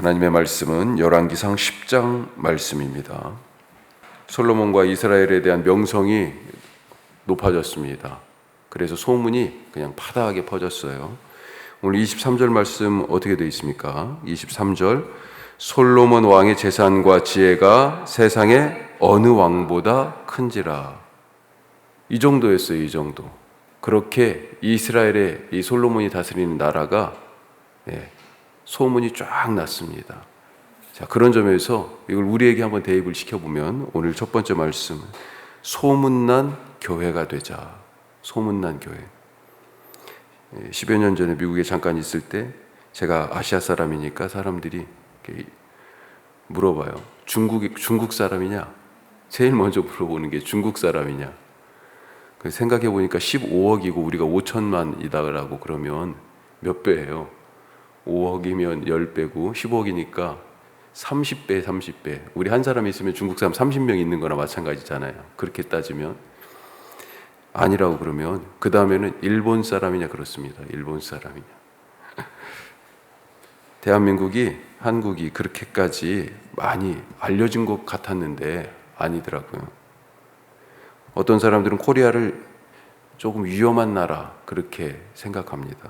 하나님의 말씀은 열왕기상 10장 말씀입니다. 솔로몬과 이스라엘에 대한 명성이 높아졌습니다. 그래서 소문이 그냥 파다하게 퍼졌어요. 오늘 23절 말씀 어떻게 되어 있습니까? 23절 솔로몬 왕의 재산과 지혜가 세상에 어느 왕보다 큰지라. 이 정도였어요. 이 정도. 그렇게 이스라엘의 이 솔로몬이 다스리는 나라가 소문이 쫙 났습니다. 자, 그런 점에서 이걸 우리에게 한번 대입을 시켜보면 오늘 첫 번째 말씀, 소문난 교회가 되자. 소문난 교회. 10여 년 전에 미국에 잠깐 있을 때 제가 아시아 사람이니까 사람들이 물어봐요. 중국 사람이냐? 제일 먼저 물어보는 게 중국 사람이냐? 생각해 보니까 15억이고 우리가 5천만이다라고 그러면 몇 배예요? 5억이면 10배고 15억이니까 30배. 우리 한 사람 있으면 중국 사람 30명 있는 거나 마찬가지잖아요. 그렇게 따지면 아니라고 그러면 그 다음에는 일본 사람이냐 그렇습니다. 일본 사람이냐. 대한민국이 한국이 그렇게까지 많이 알려진 것 같았는데 아니더라고요. 어떤 사람들은 코리아를 조금 위험한 나라 그렇게 생각합니다.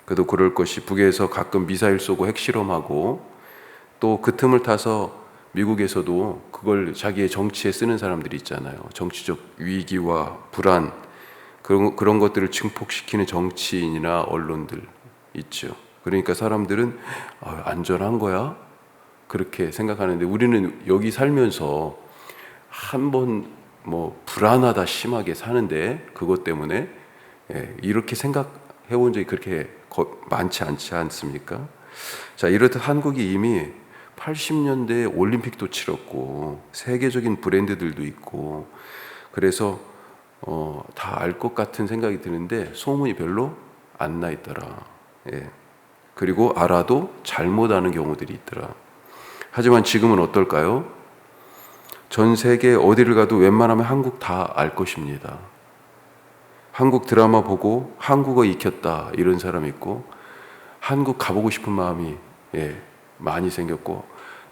그래도 그럴 것이 북에서 가끔 미사일 쏘고 핵실험하고 또 그 틈을 타서 미국에서도 그걸 자기의 정치에 쓰는 사람들이 있잖아요. 정치적 위기와 불안 그런 것들을 증폭시키는 정치인이나 언론들 있죠. 그러니까 사람들은 안전한 거야? 그렇게 생각하는데 우리는 여기 살면서 한번 불안하다 심하게 사는데 그것 때문에 이렇게 생각해 본 적이 그렇게 많지 않지 않습니까? 자, 이렇듯 한국이 이미 80년대에 올림픽도 치렀고 세계적인 브랜드들도 있고 그래서 다 알 것 같은 생각이 드는데 소문이 별로 안 나 있더라. 그리고 알아도 잘못 아는 경우들이 있더라. 하지만 지금은 어떨까요? 전 세계 어디를 가도 웬만하면 한국 다 알 것입니다. 한국 드라마 보고 한국어 익혔다 이런 사람 있고 한국 가보고 싶은 마음이 많이 생겼고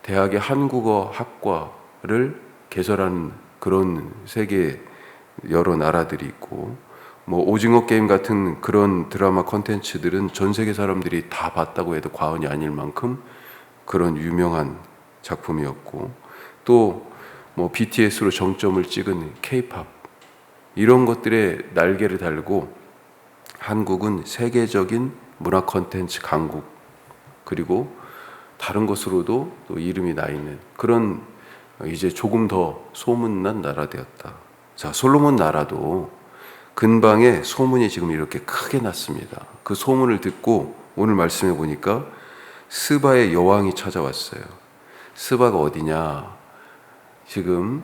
대학에 한국어 학과를 개설하는 그런 세계 여러 나라들이 있고 오징어 게임 같은 그런 드라마 콘텐츠들은 전 세계 사람들이 다 봤다고 해도 과언이 아닐 만큼 그런 유명한 작품이었고 또 BTS로 정점을 찍은 K-팝 이런 것들에 날개를 달고 한국은 세계적인 문화 콘텐츠 강국 그리고 다른 것으로도 또 이름이 나 있는 그런 이제 조금 더 소문난 나라 되었다. 자, 솔로몬 나라도 근방에 소문이 지금 이렇게 크게 났습니다. 그 소문을 듣고 오늘 말씀해 보니까 스바의 여왕이 찾아왔어요. 스바가 어디냐? 지금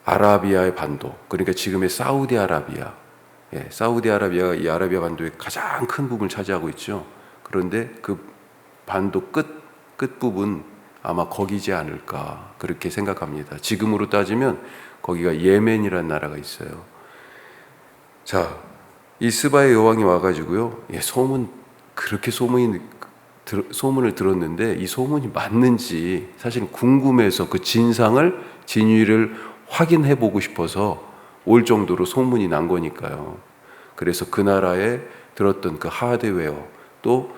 아라비아의 반도, 그러니까 지금의 사우디아라비아, 사우디아라비아가 이 아라비아 반도의 가장 큰 부분을 차지하고 있죠. 그런데 그 반도 끝부분 아마 거기지 않을까 그렇게 생각합니다. 지금으로 따지면 거기가 예멘이라는 나라가 있어요. 자, 이 스바의 여왕이 와가지고요, 그렇게 소문을 들었는데 이 소문이 맞는지 사실 궁금해서 그 진위를 확인해 보고 싶어서 올 정도로 소문이 난 거니까요. 그래서 그 나라에 들었던 그 하드웨어 또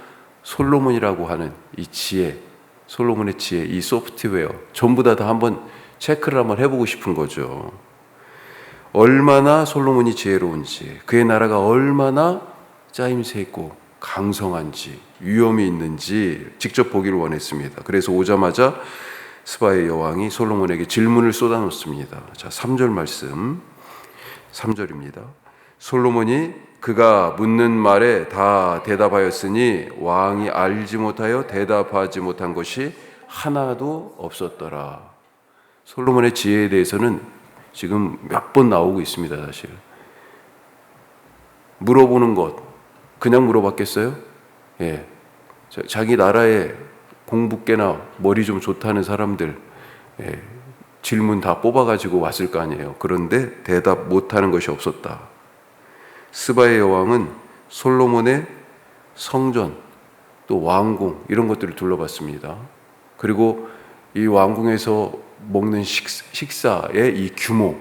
솔로몬이라고 하는 이 지혜, 솔로몬의 지혜, 이 소프트웨어 전부 다 한번 체크를 한번 해보고 싶은 거죠. 얼마나 솔로몬이 지혜로운지, 그의 나라가 얼마나 짜임새 있고 강성한지, 위험이 있는지 직접 보기를 원했습니다. 그래서 오자마자 스바의 여왕이 솔로몬에게 질문을 쏟아놓습니다. 자, 3절 말씀, 3절입니다. 솔로몬이 그가 묻는 말에 다 대답하였으니 왕이 알지 못하여 대답하지 못한 것이 하나도 없었더라. 솔로몬의 지혜에 대해서는 지금 몇 번 나오고 있습니다. 사실 물어보는 것 그냥 물어봤겠어요? 자기 나라에 공부 꽤나 머리 좀 좋다는 사람들 질문 다 뽑아가지고 왔을 거 아니에요. 그런데 대답 못하는 것이 없었다. 스바의 여왕은 솔로몬의 성전 또 왕궁 이런 것들을 둘러봤습니다. 그리고 이 왕궁에서 먹는 식사의 이 규모,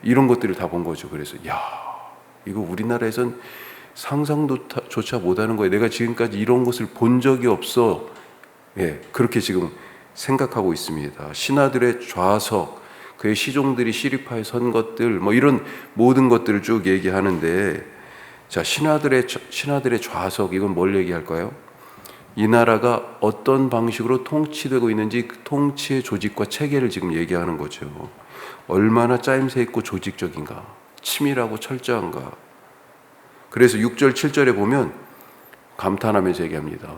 이런 것들을 다 본 거죠. 그래서 이거 우리나라에선 상상조차 못하는 거예요. 내가 지금까지 이런 것을 본 적이 없어. 그렇게 지금 생각하고 있습니다. 신하들의 좌석, 그의 시종들이 시리파에 선 것들, 이런 모든 것들을 쭉 얘기하는데, 자, 신하들의 좌석, 이건 뭘 얘기할까요? 이 나라가 어떤 방식으로 통치되고 있는지 그 통치의 조직과 체계를 지금 얘기하는 거죠. 얼마나 짜임새 있고 조직적인가, 치밀하고 철저한가. 그래서 6절, 7절에 보면 감탄하면서 얘기합니다.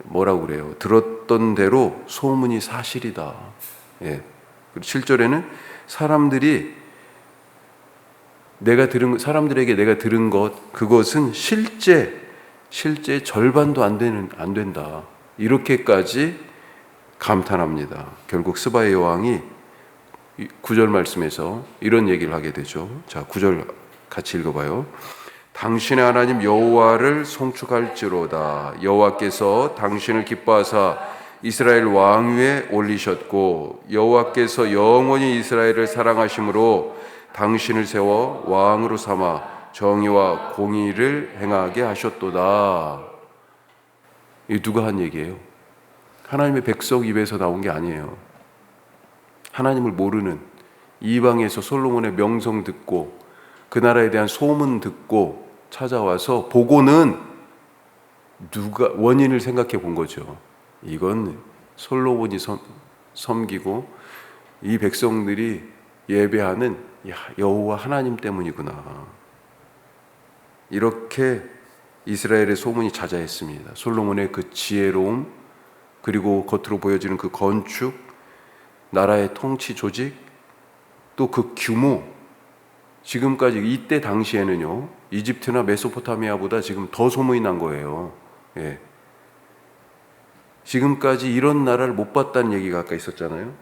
뭐라고 그래요? 들었던 대로 소문이 사실이다. 그리고 7절에는 사람들에게 내가 들은 것, 그것은 실제 절반도 안 된다. 이렇게까지 감탄합니다. 결국 스바의 여왕이 9절 말씀에서 이런 얘기를 하게 되죠. 자, 9절 같이 읽어봐요. 당신의 하나님 여호와를 송축할지로다. 여호와께서 당신을 기뻐하사 이스라엘 왕위에 올리셨고 여호와께서 영원히 이스라엘을 사랑하심으로 당신을 세워 왕으로 삼아 정의와 공의를 행하게 하셨도다. 이 누가 한 얘기예요? 하나님의 백성 입에서 나온 게 아니에요. 하나님을 모르는 이방에서 솔로몬의 명성 듣고 그 나라에 대한 소문 듣고 찾아와서 보고는 누가 원인을 생각해 본 거죠. 이건 솔로몬이 섬기고 이 백성들이 예배하는 여호와 하나님 때문이구나. 이렇게 이스라엘의 소문이 자자했습니다. 솔로몬의 그 지혜로움, 그리고 겉으로 보여지는 그 건축, 나라의 통치 조직, 또 그 규모. 지금까지 이때 당시에는요, 이집트나 메소포타미아보다 지금 더 소문이 난 거예요. 지금까지 이런 나라를 못 봤다는 얘기가 아까 있었잖아요.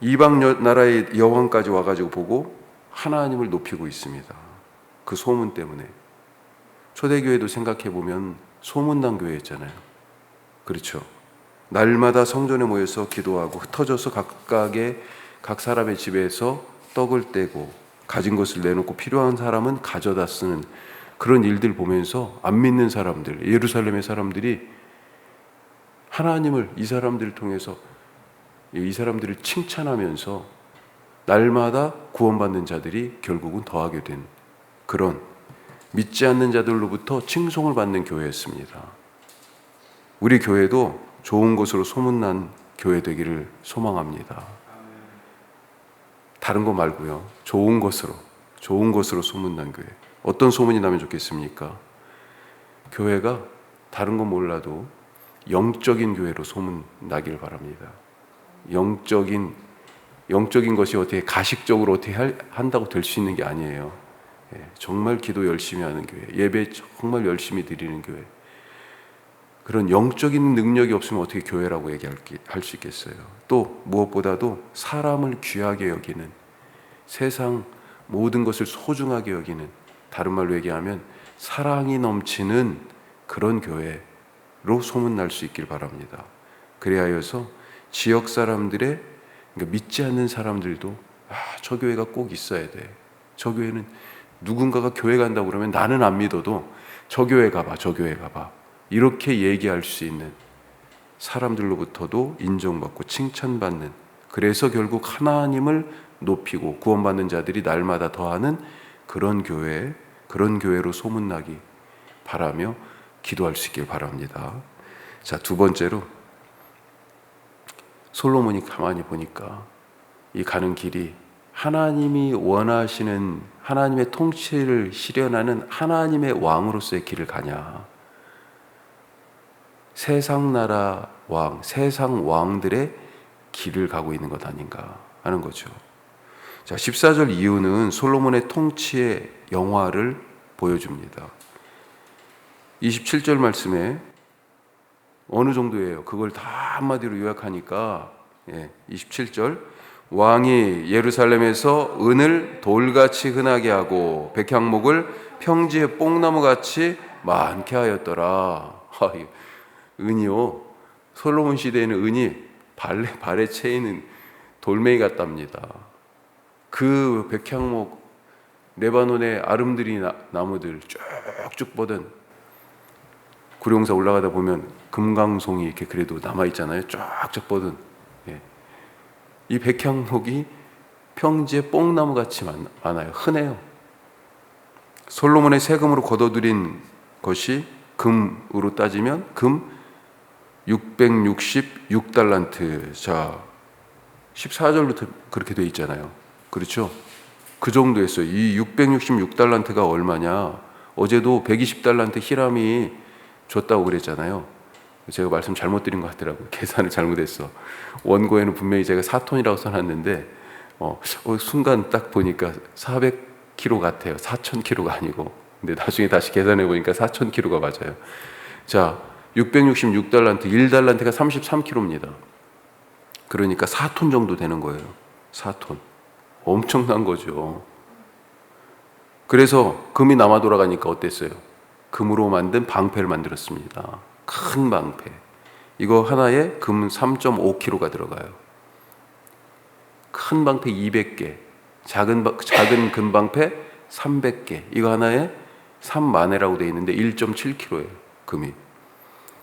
이방 나라의 여왕까지 와가지고 보고 하나님을 높이고 있습니다. 그 소문 때문에. 초대교회도 생각해보면 소문난 교회였잖아요. 그렇죠. 날마다 성전에 모여서 기도하고 흩어져서 각 사람의 집에서 떡을 떼고 가진 것을 내놓고 필요한 사람은 가져다 쓰는 그런 일들 보면서 안 믿는 사람들, 예루살렘의 사람들이 하나님을 이 사람들을 통해서 이 사람들을 칭찬하면서 날마다 구원받는 자들이 결국은 더하게 된 그런 믿지 않는 자들로부터 칭송을 받는 교회였습니다. 우리 교회도 좋은 것으로 소문난 교회 되기를 소망합니다. 다른 거 말고요. 좋은 것으로 소문난 교회. 어떤 소문이 나면 좋겠습니까? 교회가 다른 건 몰라도 영적인 교회로 소문나길 바랍니다. 영적인 것이 어떻게 가식적으로 어떻게 한다고 될 수 있는 게 아니에요. 정말 기도 열심히 하는 교회, 예배 정말 열심히 드리는 교회. 그런 영적인 능력이 없으면 어떻게 교회라고 할 수 있겠어요. 또 무엇보다도 사람을 귀하게 여기는, 세상 모든 것을 소중하게 여기는, 다른 말로 얘기하면 사랑이 넘치는 그런 교회로 소문날 수 있길 바랍니다. 그래야여서 지역 사람들의, 그러니까 믿지 않는 사람들도 저 교회가 꼭 있어야 돼. 저 교회는 누군가가 교회 간다고 그러면 나는 안 믿어도 저 교회 가봐. 이렇게 얘기할 수 있는 사람들로부터도 인정받고 칭찬받는, 그래서 결국 하나님을 높이고 구원받는 자들이 날마다 더하는 그런 교회로 소문나기 바라며 기도할 수 있길 바랍니다. 자, 두 번째로 솔로몬이 가만히 보니까 이 가는 길이 하나님이 원하시는 하나님의 통치를 실현하는 하나님의 왕으로서의 길을 가냐, 세상 나라 왕, 세상 왕들의 길을 가고 있는 것 아닌가 하는 거죠. 자, 14절 이후는 솔로몬의 통치의 영화를 보여줍니다. 27절 말씀에 어느 정도예요? 그걸 다 한마디로 요약하니까 27절 왕이 예루살렘에서 은을 돌같이 흔하게 하고 백향목을 평지의 뽕나무같이 많게 하였더라. 은이요. 솔로몬 시대에는 은이 발에 채이는 돌멩이 같답니다. 그 백향목, 레바논의 아름드리 나무들 쭉쭉 뻗은 구룡사 올라가다 보면 금강송이 이렇게 그래도 남아있잖아요. 쫙쫙 뻗은. 예. 이 백향목이 평지에 뽕나무 같이 많아요. 흔해요. 솔로몬의 세금으로 거둬들인 것이 금으로 따지면 금 666달란트. 자, 14절부터 그렇게 돼 있잖아요. 그렇죠? 그 정도 했어요. 이 666달란트가 얼마냐? 어제도 120달란트 히람이 줬다고 그랬잖아요. 제가 말씀 잘못 드린 것 같더라고요. 계산을 잘못했어. 원고에는 분명히 제가 4톤이라고 써놨는데 순간 딱 보니까 400kg 같아요. 4,000kg가 아니고. 근데 나중에 다시 계산해 보니까 4,000kg가 맞아요. 자, 666달란트, 1달란트가 33kg입니다. 그러니까 4톤 정도 되는 거예요. 4톤. 엄청난 거죠. 그래서 금이 남아 돌아가니까 어땠어요? 금으로 만든 방패를 만들었습니다. 큰 방패. 이거 하나에 금 3.5kg가 들어가요. 큰 방패 200개, 작은 금방패 300개. 이거 하나에 3만회라고 되어 있는데 1.7kg예요. 금이.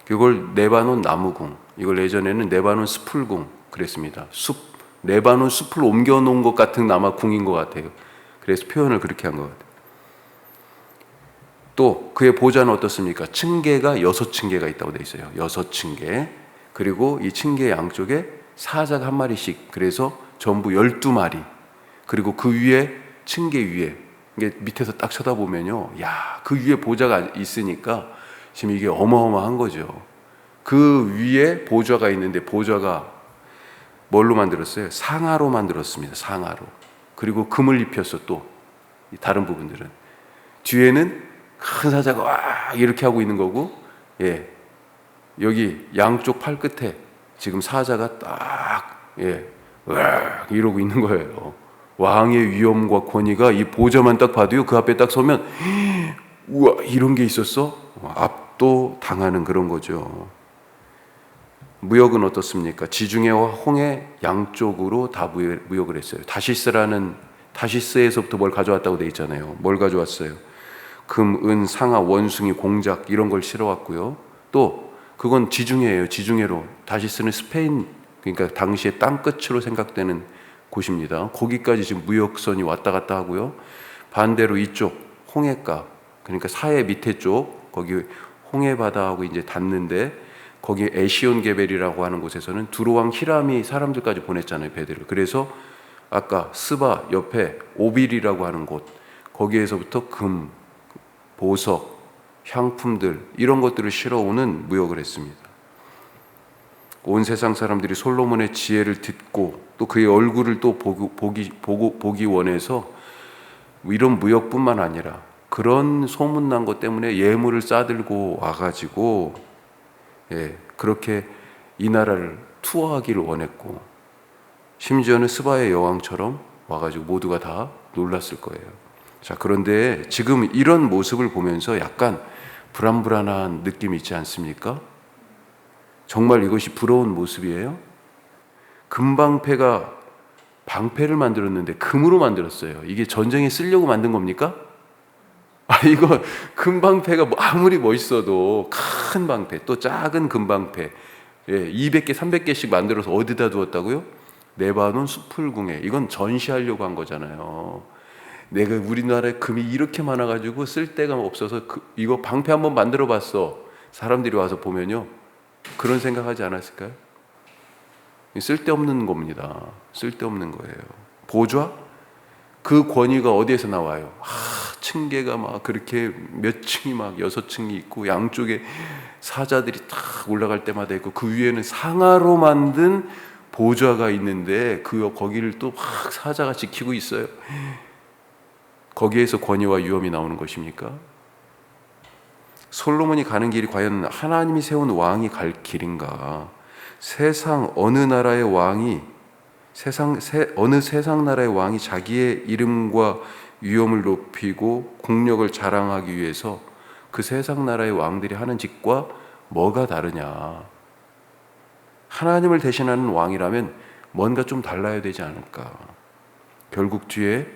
이걸 레바논 나무궁, 이걸 예전에는 레바논 숲풀궁 그랬습니다. 레바논 숲을 옮겨놓은 것 같은 아마 궁인 것 같아요. 그래서 표현을 그렇게 한 것 같아요. 또 그의 보좌는 어떻습니까? 층계가 6층계가 있다고 되어 있어요. 6층계. 그리고 이 층계 양쪽에 사자가 한 마리씩, 그래서 전부 12마리. 그리고 그 위에, 층계 위에, 이게 밑에서 딱 쳐다보면요, 야, 그 위에 보좌가 있으니까 지금 이게 어마어마한 거죠. 그 위에 보좌가 있는데, 보좌가 뭘로 만들었어요? 상아로 만들었습니다. 상아로. 그리고 금을 입혔어. 또 다른 부분들은 뒤에는 큰 사자가 와 이렇게 하고 있는 거고, 예, 여기 양쪽 팔 끝에 지금 사자가 딱 와 이러고 있는 거예요. 왕의 위엄과 권위가 이 보좌만 딱 봐도요, 그 앞에 딱 서면 우와 이런 게 있었어? 압도 당하는 그런 거죠. 무역은 어떻습니까? 지중해와 홍해 양쪽으로 다 무역을 했어요. 다시스에서부터 뭘 가져왔다고 돼 있잖아요. 뭘 가져왔어요? 금, 은, 상아, 원숭이, 공작 이런 걸 실어왔고요. 또 그건 지중해예요. 지중해로. 다시스는 스페인, 그러니까 당시에 땅끝으로 생각되는 곳입니다. 거기까지 지금 무역선이 왔다 갔다 하고요. 반대로 이쪽 홍해가, 그러니까 사해 밑에 쪽, 거기 홍해 바다하고 이제 닿는데, 거기 에시온 게벨이라고 하는 곳에서는 두로왕 히람이 사람들까지 보냈잖아요, 배들을. 그래서 아까 스바 옆에 오빌이라고 하는 곳, 거기에서부터 금, 보석, 향품들 이런 것들을 실어오는 무역을 했습니다. 온 세상 사람들이 솔로몬의 지혜를 듣고 또 그의 얼굴을 또 보기 원해서 이런 무역뿐만 아니라 그런 소문난 것 때문에 예물을 싸들고 와가지고 그렇게 이 나라를 투어하기를 원했고, 심지어는 스바의 여왕처럼 와가지고 모두가 다 놀랐을 거예요. 자, 그런데 지금 이런 모습을 보면서 약간 불안불안한 느낌이 있지 않습니까? 정말 이것이 부러운 모습이에요? 금방패가 방패를 만들었는데 금으로 만들었어요. 이게 전쟁에 쓰려고 만든 겁니까? 이거 금방패가 아무리 멋있어도 큰 방패, 또 작은 금방패 200개, 300개씩 만들어서 어디다 두었다고요? 레바논 숲풀궁에. 이건 전시하려고 한 거잖아요. 내가 우리나라에 금이 이렇게 많아가지고 쓸 데가 없어서 이거 방패 한번 만들어 봤어. 사람들이 와서 보면요, 그런 생각하지 않았을까요? 쓸데없는 겁니다. 쓸데없는 거예요. 보좌? 그 권위가 어디에서 나와요? 층계가 막 그렇게 몇 층이 막 6층이 있고, 양쪽에 사자들이 탁 올라갈 때마다 있고, 그 위에는 상아로 만든 보좌가 있는데 거기를 또 막 사자가 지키고 있어요. 거기에서 권위와 위엄이 나오는 것입니까? 솔로몬이 가는 길이 과연 하나님이 세운 왕이 갈 길인가? 세상 어느 나라의 왕이 어느 세상 나라의 왕이 자기의 이름과 위엄을 높이고 국력을 자랑하기 위해서 그 세상 나라의 왕들이 하는 짓과 뭐가 다르냐? 하나님을 대신하는 왕이라면 뭔가 좀 달라야 되지 않을까? 결국 뒤에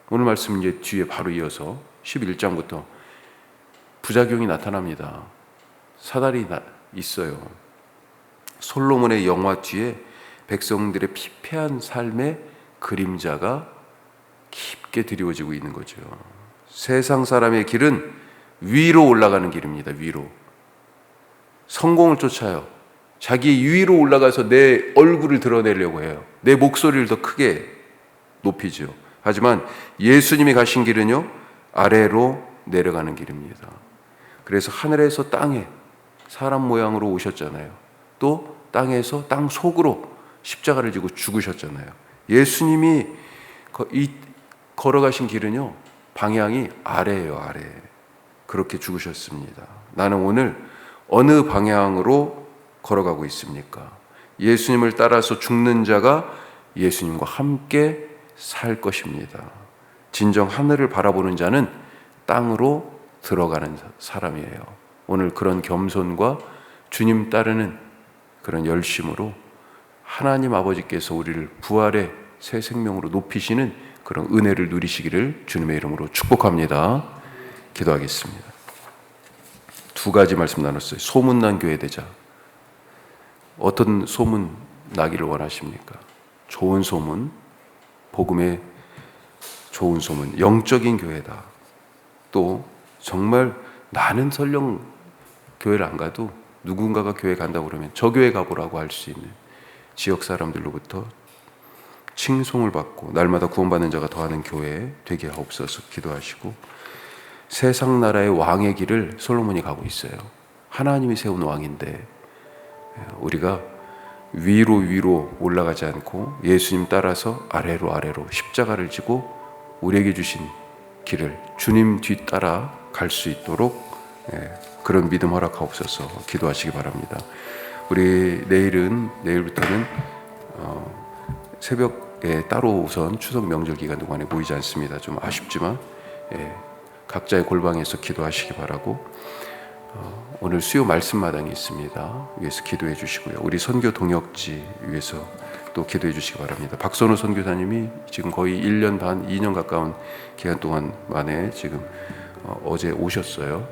오늘 말씀 이제 뒤에 바로 이어서 11장부터 부작용이 나타납니다. 사달이 있어요. 솔로몬의 영화 뒤에 백성들의 피폐한 삶의 그림자가 깊게 드리워지고 있는 거죠. 세상 사람의 길은 위로 올라가는 길입니다. 위로. 성공을 쫓아요. 자기 위로 올라가서 내 얼굴을 드러내려고 해요. 내 목소리를 더 크게 높이죠. 하지만 예수님이 가신 길은요, 아래로 내려가는 길입니다. 그래서 하늘에서 땅에 사람 모양으로 오셨잖아요. 또 땅에서 땅 속으로 십자가를 지고 죽으셨잖아요. 예수님이 걸어가신 길은요, 방향이 아래예요, 아래. 그렇게 죽으셨습니다. 나는 오늘 어느 방향으로 걸어가고 있습니까? 예수님을 따라서 죽는 자가 예수님과 함께 살 것입니다. 진정 하늘을 바라보는 자는 땅으로 들어가는 사람이에요. 오늘 그런 겸손과 주님 따르는 그런 열심으로 하나님 아버지께서 우리를 부활의 새 생명으로 높이시는 그런 은혜를 누리시기를 주님의 이름으로 축복합니다. 기도하겠습니다. 두 가지 말씀 나눴어요. 소문난 교회 되자. 어떤 소문 나기를 원하십니까? 좋은 소문, 복음의 좋은 소문, 영적인 교회다. 또 정말 나는 설령 교회를 안 가도 누군가가 교회 간다고 그러면 저 교회 가보라고 할 수 있는 지역 사람들로부터 칭송을 받고 날마다 구원받는 자가 더하는 교회 되게 하옵소서. 기도하시고, 세상 나라의 왕의 길을 솔로몬이 가고 있어요. 하나님이 세운 왕인데 우리가 위로 올라가지 않고 예수님 따라서 아래로 십자가를 지고 우리에게 주신 길을 주님 뒤따라 갈 수 있도록 그런 믿음 허락하옵소서. 기도하시기 바랍니다. 우리 내일부터는 새벽에 따로 우선 추석 명절 기간 동안에 모이지 않습니다. 좀 아쉽지만 각자의 골방에서 기도하시기 바라고, 오늘 수요 말씀마당이 있습니다. 위에서 기도해 주시고요. 우리 선교 동역지 위에서 또 기도해 주시기 바랍니다. 박선호 선교사님이 지금 거의 1년 반, 2년 가까운 기간 동안 만에 지금 어제 오셨어요.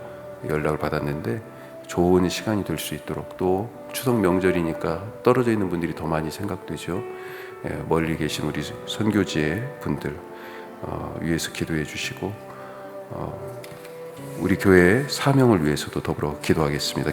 연락을 받았는데 좋은 시간이 될 수 있도록, 또 추석 명절이니까 떨어져 있는 분들이 더 많이 생각되죠. 멀리 계신 우리 선교지의 분들 위해서 기도해 주시고, 우리 교회의 사명을 위해서도 더불어 기도하겠습니다.